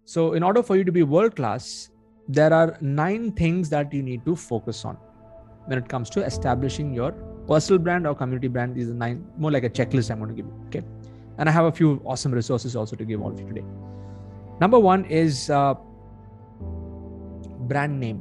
So in order for you to be world class, there are 9 things that you need to focus on when it comes to establishing your personal brand or community brand. These are 9, more like a checklist I'm going to give you. Okay. And I have a few awesome resources also to give all of you today. Number 1 is brand name.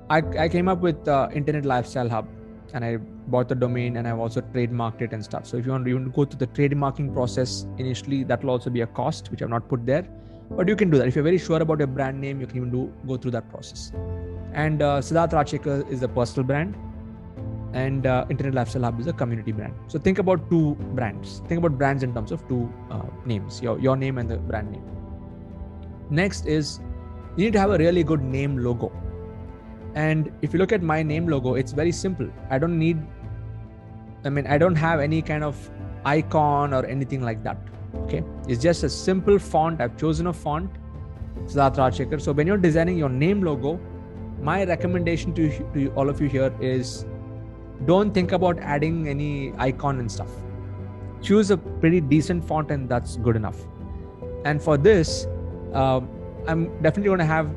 I came up with Internet Lifestyle Hub, and I bought the domain, and I've also trademarked it and stuff. So if you want to go through the trademarking process initially, that will also be a cost, which I've not put there, but you can do that. If you're very sure about your brand name, you can even go through that process. And Siddharth Rajshekar is the personal brand, and Internet Lifestyle Hub is a community brand. So think about 2 brands. Think about brands in terms of 2 names, your name and the brand name. Next is you need to have a really good name logo. And if you look at my name logo, it's very simple. I don't have any kind of icon or anything like that. Okay. It's just a simple font. I've chosen a font, Siddharth Rajshekar. So when you're designing your name logo, my recommendation to all of you here is don't think about adding any icon and stuff. Choose a pretty decent font, and that's good enough. And for this, I'm definitely going to have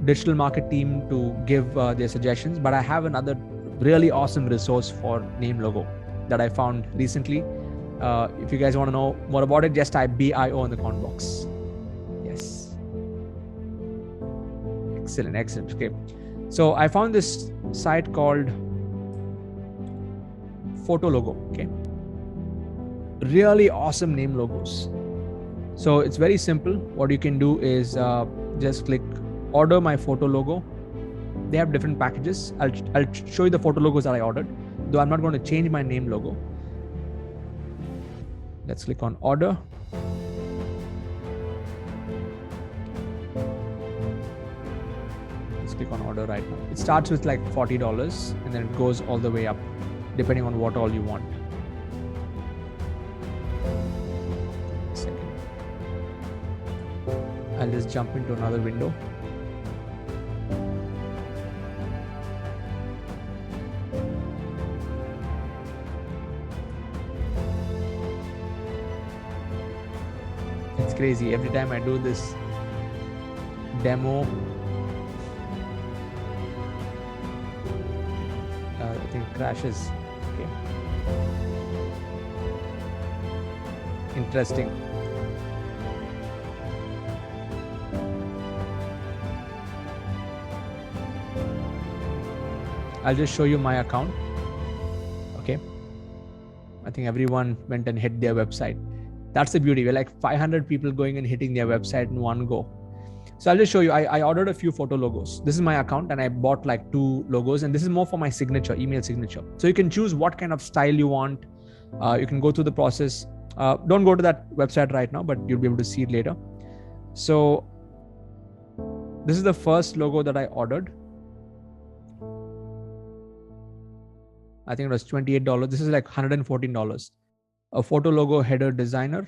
digital market team to give their suggestions, but I have another really awesome resource for name logo that I found recently. If you guys want to know more about it, just type BIO in the comment box. Yes. Excellent. Okay. So I found this site called Photologo. Okay. Really awesome name logos. So it's very simple. What you can do is just click order my Photologo. They have different packages. I'll show you the photo logos that I ordered, though I'm not going to change my name logo. Let's click on order. Let's click on order right now. It starts with like $40 and then it goes all the way up depending on what all you want. I'll just jump into another window. It's crazy. Every time I do this demo, I think it crashes. Okay. Interesting. I'll just show you my account. Okay. I think everyone went and hit their website. That's the beauty. We're like 500 people going and hitting their website in one go. So I'll just show you. I ordered a few photo logos. This is my account and I bought like 2 logos, and this is more for my signature, email signature. So you can choose what kind of style you want. You can go through the process. Don't go to that website right now, but you'll be able to see it later. So this is the first logo that I ordered. I think it was $28. This is like $114. A photo logo header designer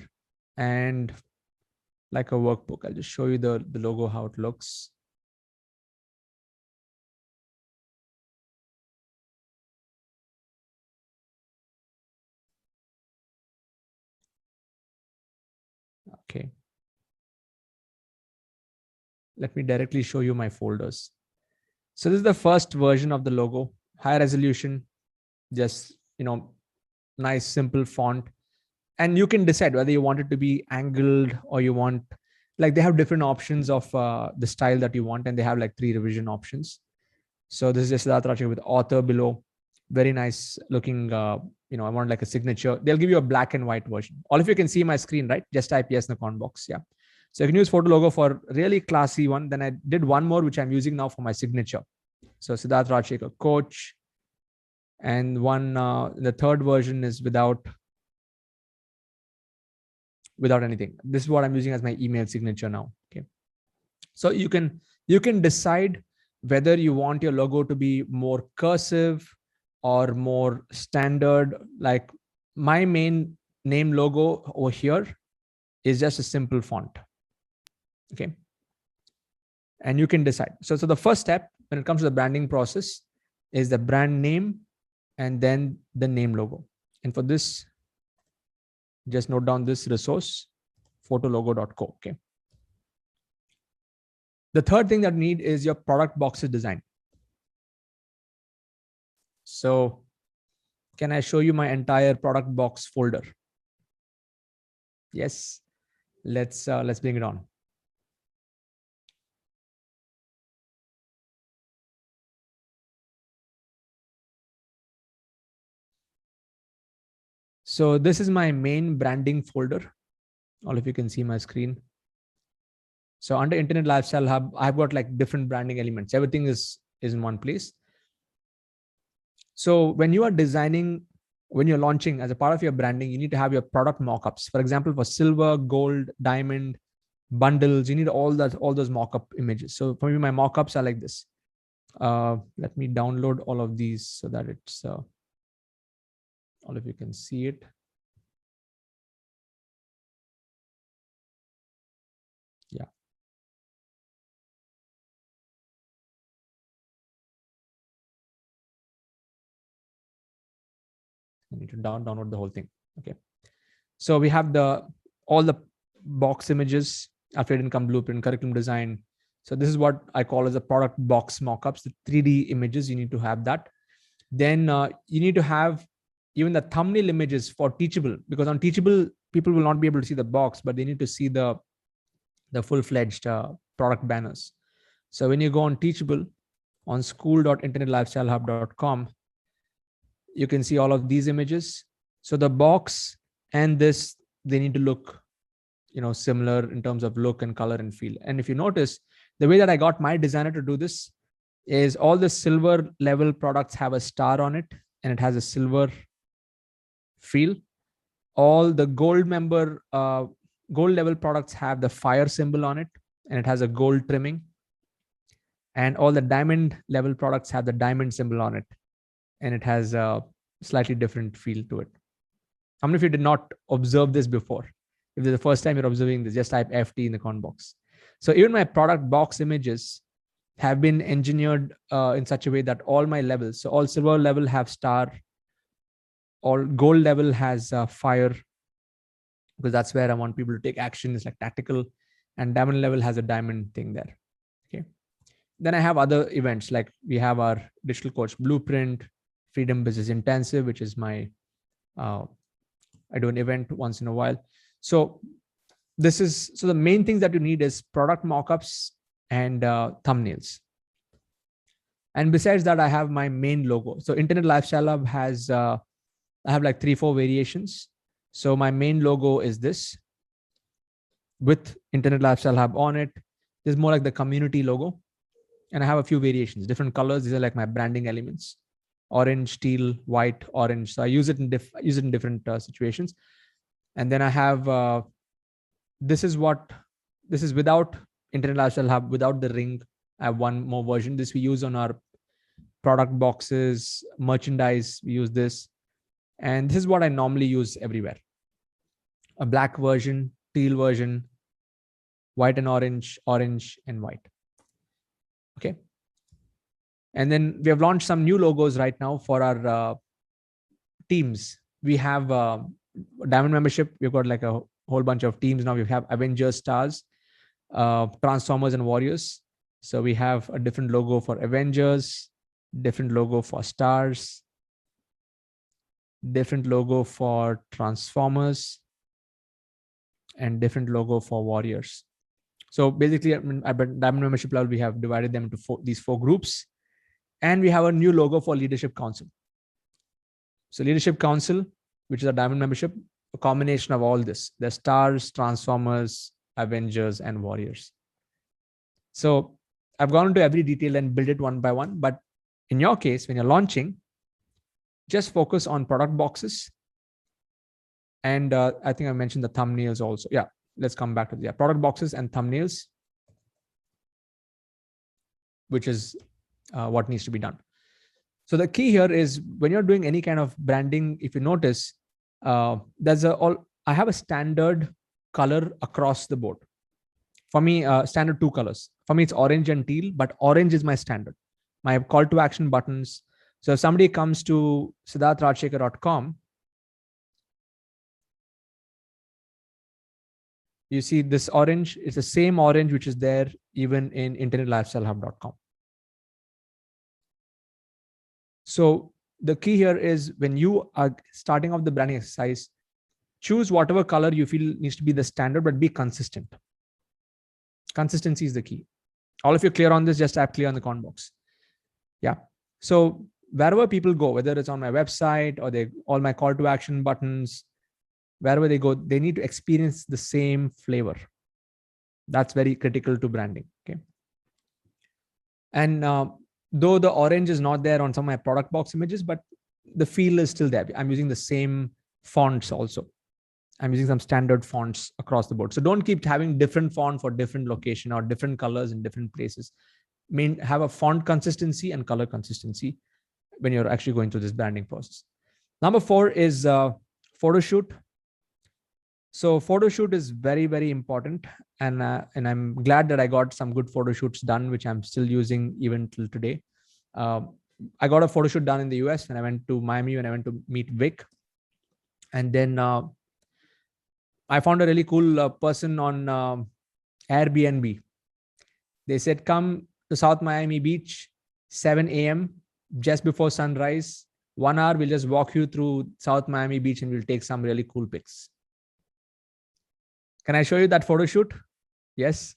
and like a workbook. I'll just show you the logo, how it looks. Okay. Let me directly show you my folders. So this is the first version of the logo, high resolution, just, nice, simple font. And you can decide whether you want it to be angled or you want, like they have different options of the style that you want. And they have like 3 revision options. So this is just Siddharth Rajshekar with author below. Very nice looking, I want like a signature. They'll give you a black and white version. All of you can see my screen, right? Just type yes in the comment box. Yeah. So you can use photo logo for really classy one. Then I did one more, which I'm using now for my signature. So Siddharth Rajshekar, coach. And one, the third version is without anything. This is what I'm using as my email signature now. Okay. So you can decide whether you want your logo to be more cursive or more standard. Like my main name logo over here is just a simple font. Okay. And you can decide. So the first step when it comes to the branding process is the brand name and then the name logo. And for this, just note down this resource, photologo.co. Okay. The third thing that you need is your product boxes design. So can I show you my entire product box folder? Yes. Let's bring it on. So this is my main branding folder. All of you can see my screen. So under Internet Lifestyle Hub, I've got like different branding elements. Everything is in one place. So when you are designing, when you're launching as a part of your branding, you need to have your product mockups. For example, for silver, gold, diamond, bundles, you need all those mockup images. So for me, my mockups are like this. Let me download all of these so that it's all of you can see it. Yeah. I need to download the whole thing. Okay. So we have all the box images, affiliate income blueprint, curriculum design. So this is what I call as a product box mockups, the 3D images. You need to have that. Then you need to have even the thumbnail images for Teachable, because on Teachable, people will not be able to see the box, but they need to see the full-fledged product banners. So when you go on Teachable on school.internetlifestylehub.com, you can see all of these images. So the box and this, they need to look, similar in terms of look and color and feel. And if you notice, the way that I got my designer to do this is all the silver level products have a star on it and it has a silver feel. All the gold level products have the fire symbol on it and it has a gold trimming. And all the diamond level products have the diamond symbol on it and it has a slightly different feel to it. How many of you did not observe this before? If it's the first time you're observing this, just type FT in the comment box. So even my product box images have been engineered in such a way that all my levels, so all silver level have star, all gold level has fire, because that's where I want people to take action. It's like tactical, and diamond level has a diamond thing there. Okay. Then I have other events, like we have our digital coach blueprint, Freedom Business Intensive, which is my, I do an event once in a while. So the main things that you need is product mockups and thumbnails. And besides that, I have my main logo. So Internet Lifestyle Hub has, I have like 3-4 variations. So my main logo is this with Internet Lifestyle Hub on it. This is more like the community logo. And I have a few variations, different colors. These are like my branding elements: orange, teal, white, orange. So I use it in different situations. And then I have, this is without Internet Lifestyle Hub, without the ring. I have one more version. This we use on our product boxes, merchandise. We use this. And this is what I normally use everywhere. A black version, teal version, white and orange, orange and white. Okay. And then we have launched some new logos right now for our teams. We have Diamond membership. We've got like a whole bunch of teams now. We have Avengers, Stars, Transformers and Warriors. So we have a different logo for Avengers, different logo for Stars, different logo for Transformers, and different logo for Warriors. So basically, at Diamond membership level, we have divided them into these four groups. And we have a new logo for Leadership Council. So Leadership Council, which is a Diamond membership, a combination of all this: the Stars, Transformers, Avengers, and Warriors. So I've gone into every detail and build it one by one. But in your case, when you're launching, just focus on product boxes. And I think I mentioned the thumbnails also. Yeah, let's come back to the product boxes and thumbnails, which is what needs to be done. So the key here is when you're doing any kind of branding, if you notice, I have a standard color across the board. For me, standard 2 colors. For me, it's orange and teal, but orange is my standard. My call to action buttons. So if somebody comes to siddharthrajshekhar.com, you see this orange is the same orange which is there even in internetlifestylehub.com. So the key here is when you are starting off the branding exercise, choose whatever color you feel needs to be the standard, but be consistent. Consistency is the key. All of you clear on this, just type clear on the comment box. Yeah. So wherever people go, whether it's on my website or all my call to action buttons, wherever they go, they need to experience the same flavor. That's very critical to branding. Okay. And though the orange is not there on some of my product box images, but the feel is still there. I'm using the same fonts also. I'm using some standard fonts across the board. So don't keep having different font for different location or different colors in different places. Have a font consistency and color consistency when you're actually going through this branding process. Number 4 is photo shoot. So photo shoot is very, very important. And I'm glad that I got some good photo shoots done, which I'm still using even till today. I got a photo shoot done in the US when I went to Miami, when I went to meet Vic. And then I found a really cool person on Airbnb. They said, come to South Miami Beach, 7 a.m., just before sunrise. 1 hour, we'll just walk you through South Miami Beach and we'll take some really cool pics. Can I show you that photo shoot? Yes.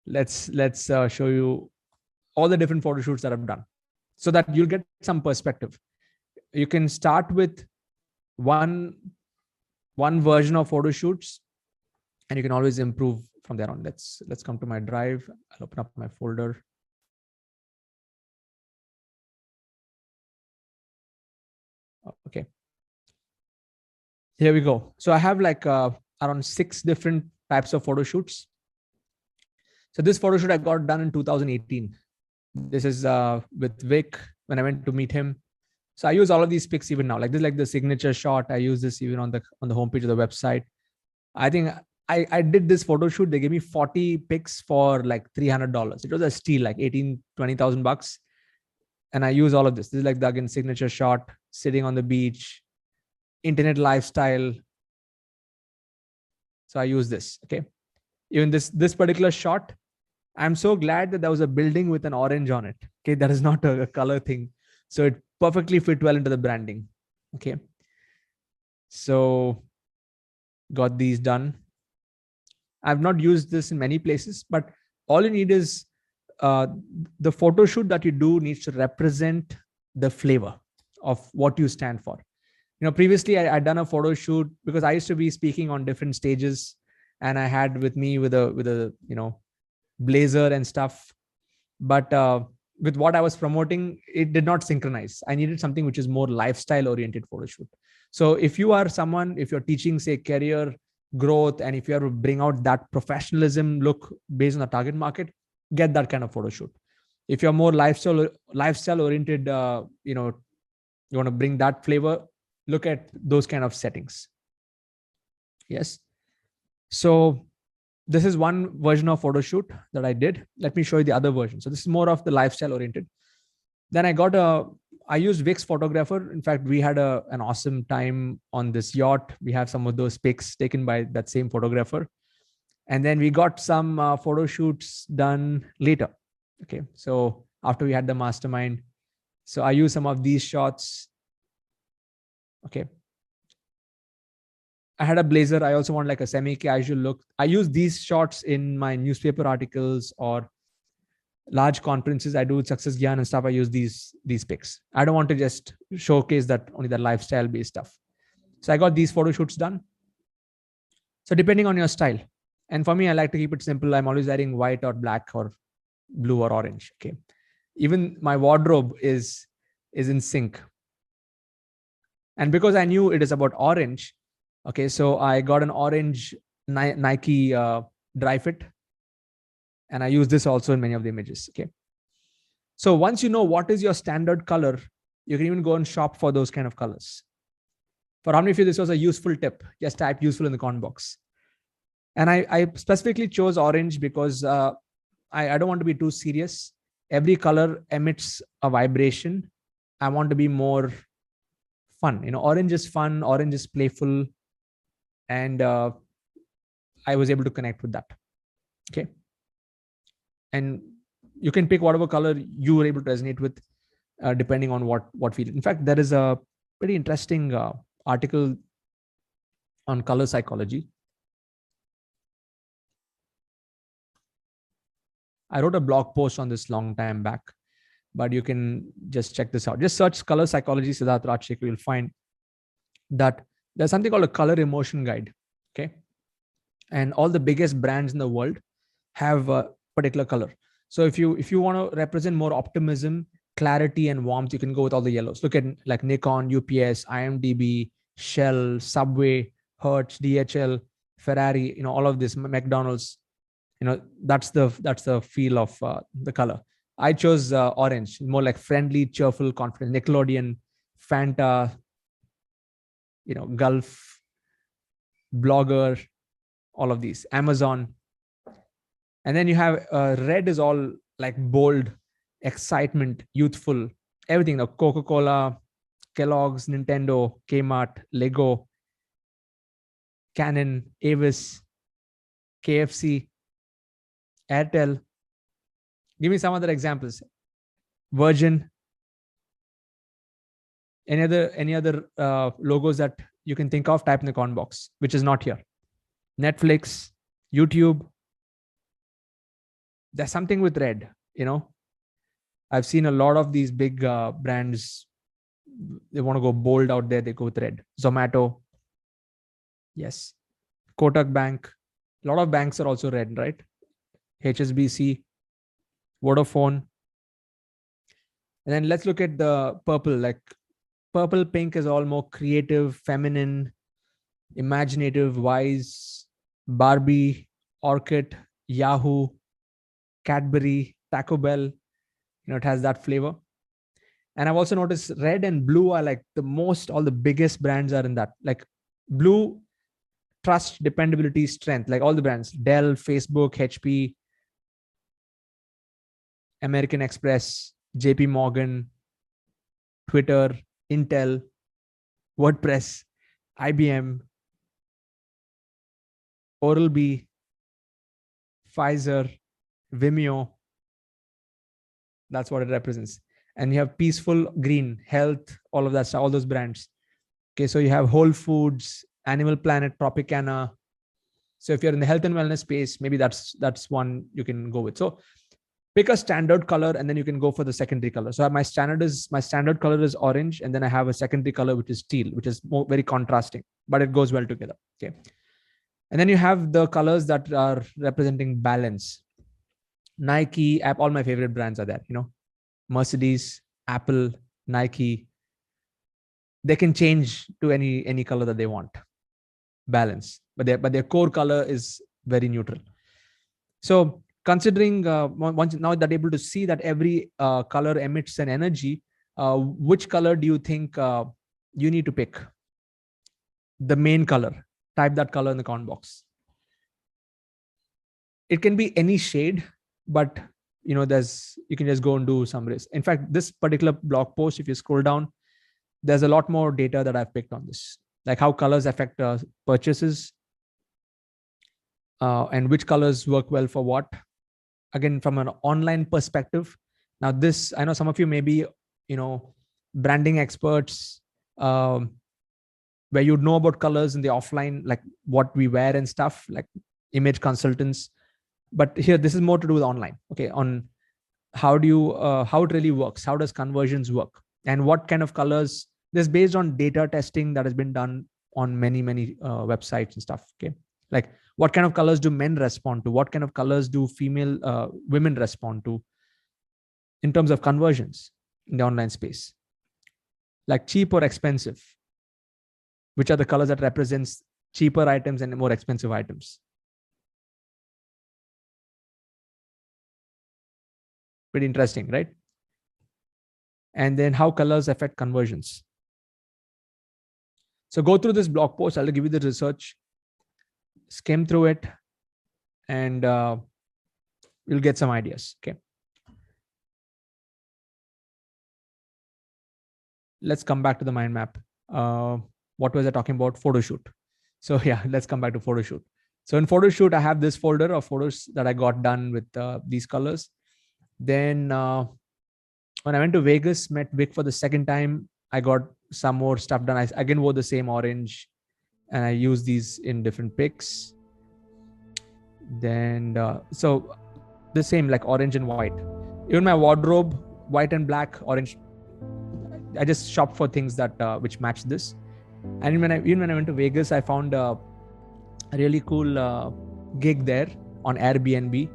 Let's show you all the different photo shoots that I've done so that you'll get some perspective. You can start with one version of photo shoots and you can always improve from there on. Let's come to my drive. I'll open up my folder. Okay. Here we go. So I have like around 6 different types of photo shoots. So this photo shoot I got done in 2018. This is with Vic when I went to meet him. So I use all of these pics even now. Like this, like the signature shot. I use this even on the homepage of the website. I think I did this photo shoot. They gave me 40 pics for like $300. It was a steal, like 20,000 bucks. And I use all of this. This is like the again signature shot, sitting on the beach, internet lifestyle. So I use this. Okay. Even this particular shot, I'm so glad that there was a building with an orange on it. Okay. That is not a color thing. So it perfectly fit well into the branding. Okay. So got these done. I've not used this in many places, but all you need is the photo shoot that you do needs to represent the flavor of what you stand for. You know, previously I'd done a photo shoot because I used to be speaking on different stages and I had with me with a blazer and stuff. But with what I was promoting, it did not synchronize. I needed something which is more lifestyle oriented photo shoot. So if you are someone, if you're teaching, say, career growth, and if you are to bring out that professionalism look based on the target market, get that kind of photo shoot. If you're more lifestyle oriented, you want to bring that flavor, look at those kind of settings. Yes. So this is one version of photo shoot that I did. Let me show you the other version. So this is more of the lifestyle oriented. Then I used Vic's photographer. In fact, we had an awesome time on this yacht. We have some of those pics taken by that same photographer. And then we got some photo shoots done later. Okay. So after we had the mastermind, so I used some of these shots. Okay. I had a blazer. I also want like a semi-casual look. I use these shots in my newspaper articles or large conferences I do with Success Gyan and stuff. I use these pics. I don't want to just showcase that only the lifestyle based stuff. So I got these photo shoots done. So depending on your style, and for me, I like to keep it simple. I'm always wearing white or black or blue or orange. Okay. Even my wardrobe is in sync. And because I knew it is about orange, okay, so I got an orange Nike dry fit. And I use this also in many of the images. Okay. So once you know what is your standard color, you can even go and shop for those kind of colors. For how many of you this was a useful tip? Just type useful in the comment box. And I specifically chose orange because I don't want to be too serious. Every color emits a vibration. I want to be more fun. You know, orange is fun. Orange is playful. And I was able to connect with that. Okay. and you can pick whatever color you were able to resonate with, depending on what field. In fact, there is a pretty interesting article on color psychology. I wrote a blog post on this long time back, but you can just check this out. Just search color psychology, Siddharth Rajshekhar. You'll find that there's something called a color emotion guide. Okay. And all the biggest brands in the world have a particular color. So if you want to represent more optimism, clarity, and warmth, you can go with all the yellows. Look at like Nikon, UPS, IMDb, Shell, Subway, Hertz, DHL, Ferrari, all of this, McDonald's. That's the feel of the color. I chose orange, more like friendly, cheerful, confident. Nickelodeon, Fanta, Gulf, Blogger, all of these. Amazon. And then you have red is all like bold, excitement, youthful, everything. Coca-Cola, Kellogg's, Nintendo, Kmart, Lego, Canon, Avis, KFC, Airtel. Give me some other examples. Virgin. Any other logos that you can think of? Type in the comment box, which is not here. Netflix, YouTube. There's something with red. I've seen a lot of these big brands. They want to go bold out there. They go with red. Zomato. Yes. Kotak Bank. A lot of banks are also red, right? HSBC, Vodafone. And then let's look at the purple. Like purple, pink is all more creative, feminine, imaginative, wise. Barbie, Orchid, Yahoo, Cadbury, Taco Bell. It has that flavor. And I've also noticed red and blue are like all the biggest brands are in that. Like blue, trust, dependability, strength, like all the brands. Dell, Facebook, HP, American Express, JP Morgan, Twitter, Intel, WordPress, IBM, Oral-B, Pfizer, Vimeo. That's what it represents. And you have peaceful, green, health, all of that stuff, all those brands. Okay, so you have Whole Foods, Animal Planet, Tropicana. So if you're in the health and wellness space, maybe that's one you can go with. So pick a standard color and then you can go for the secondary color. So my standard color is orange, and then I have a secondary color which is teal, which is very contrasting, but it goes well together. Okay. And then you have the colors that are representing balance. Nike, App, all my favorite brands are there, Mercedes, Apple, Nike. They can change to any color that they want. Balance. But their core color is very neutral. So considering once now that able to see that every color emits an energy, which color do you think you need to pick? The main color. Type that color in the comment box. It can be any shade, but you can just go and do some risk. In fact, this particular blog post, if you scroll down, there's a lot more data that I've picked on this, like how colors affect purchases, and which colors work well for what. Again, from an online perspective. Now this, I know some of you may be, branding experts, where you'd know about colors in the offline, like what we wear and stuff, like image consultants. But here, this is more to do with online. Okay. On how it really works. How does conversions work? And what kind of colors? This is based on data testing that has been done on many websites and stuff. Okay. Like what kind of colors do men respond to? What kind of colors do women respond to in terms of conversions in the online space? Like cheap or expensive? Which are the colors that represents cheaper items and more expensive items? Pretty interesting, right? And then how colors affect conversions. So go through this blog post. I'll give you the research, skim through it, and you'll get some ideas. Okay. Let's come back to the mind map. What was I talking about? Photo shoot. So yeah, let's come back to photo shoot. So in photo shoot, I have this folder of photos that I got done with these colors. Then when I went to Vegas, met Vic for the second time, I got some more stuff done. I again wore the same orange, and I used these in different pics. Then so the same, like orange and white. Even my wardrobe, white and black, orange. I just shopped for things that which match this. And even when I went to Vegas, I found a really cool gig there on Airbnb.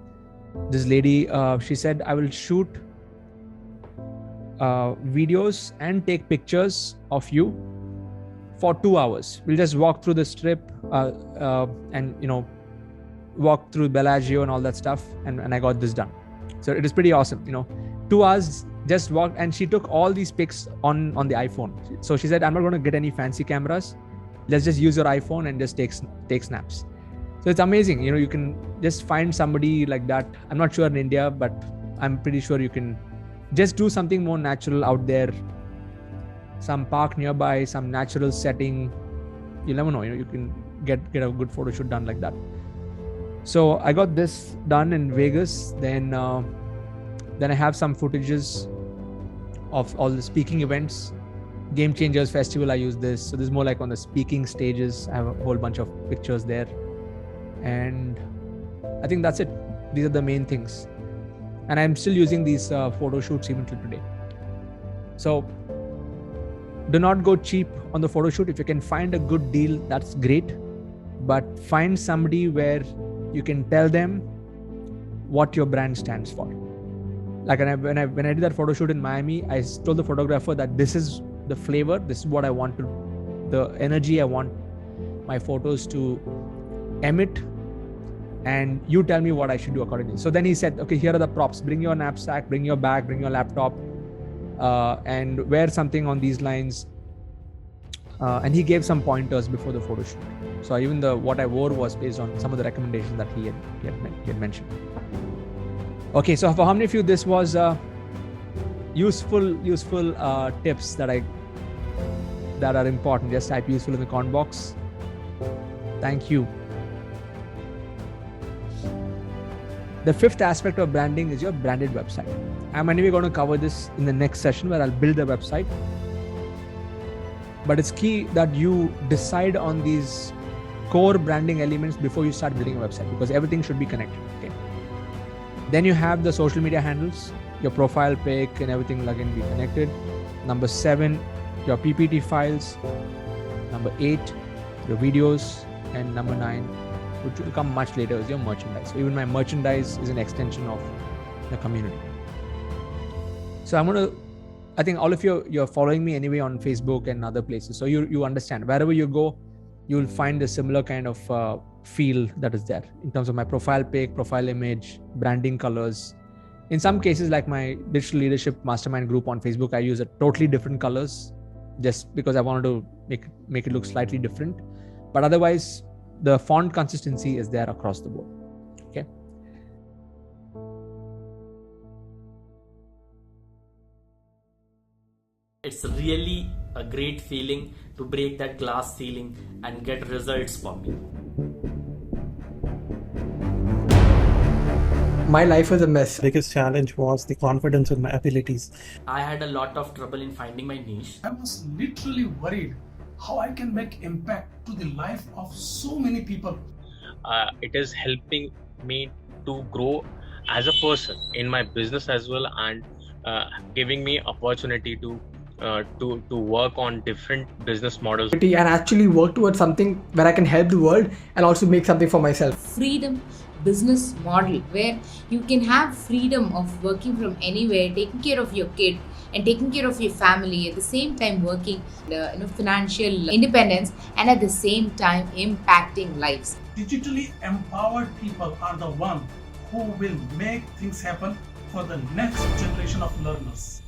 This lady, she said, I will shoot videos and take pictures of you for 2 hours. We'll just walk through the strip and walk through Bellagio and all that stuff, and I got this done. So it is pretty awesome. 2 hours just walked, and she took all these pics on the iPhone. So she said, I'm not going to get any fancy cameras. Let's just use your iPhone and just take snaps. So it's amazing. You can just find somebody like that. I'm not sure in India, but I'm pretty sure you can just do something more natural out there. Some park nearby, some natural setting. You never know. You can get a good photo shoot done like that. So I got this done in Vegas. Then I have some footages of all the speaking events. Game Changers Festival, I use this. So this is more like on the speaking stages. I have a whole bunch of pictures there. And I think that's it. These are the main things. And I'm still using these photo shoots even till today. So do not go cheap on the photo shoot. If you can find a good deal, that's great. But find somebody where you can tell them what your brand stands for. Like when I did that photo shoot in Miami, I told the photographer that this is the flavor, this is what I want the energy I want my photos to emit, and you tell me what I should do accordingly. So then he said, okay, here are the props. Bring your knapsack, bring your bag, bring your laptop, and wear something on these lines. And he gave some pointers before the photo shoot. So even what I wore was based on some of the recommendations that he had mentioned. Okay, so for how many of you this was useful tips that are important? Just type useful in the comment box. Thank you. The fifth aspect of branding is your branded website. I'm anyway going to cover this in the next session where I'll build a website. But it's key that you decide on these core branding elements before you start building a website, because everything should be connected. Okay. Then you have the social media handles, your profile pic and everything will again be connected. Number 7, your PPT files. Number 8, your videos. And number 9, which will come much later, is your merchandise. So even my merchandise is an extension of the community. So I think all of you're following me anyway on Facebook and other places. So you understand wherever you go, you'll find a similar kind of feel that is there in terms of my profile pic, profile image, branding colors. In some cases, like my digital leadership mastermind group on Facebook, I use a totally different colors just because I wanted to make it look slightly different. But otherwise, the font consistency is there across the board. Okay. It's really a great feeling to break that glass ceiling and get results for me. My life was a mess. Biggest challenge was the confidence in my abilities. I had a lot of trouble in finding my niche. I was literally worried how I can make impact to the life of so many people. It is helping me to grow as a person in my business as well, and giving me opportunity to work on different business models And actually work towards something where I can help the world and also make something for myself. Freedom business model where you can have freedom of working from anywhere, taking care of your kid and taking care of your family, at the same time working financial independence, and at the same time impacting lives. Digitally empowered people are the one who will make things happen for the next generation of learners.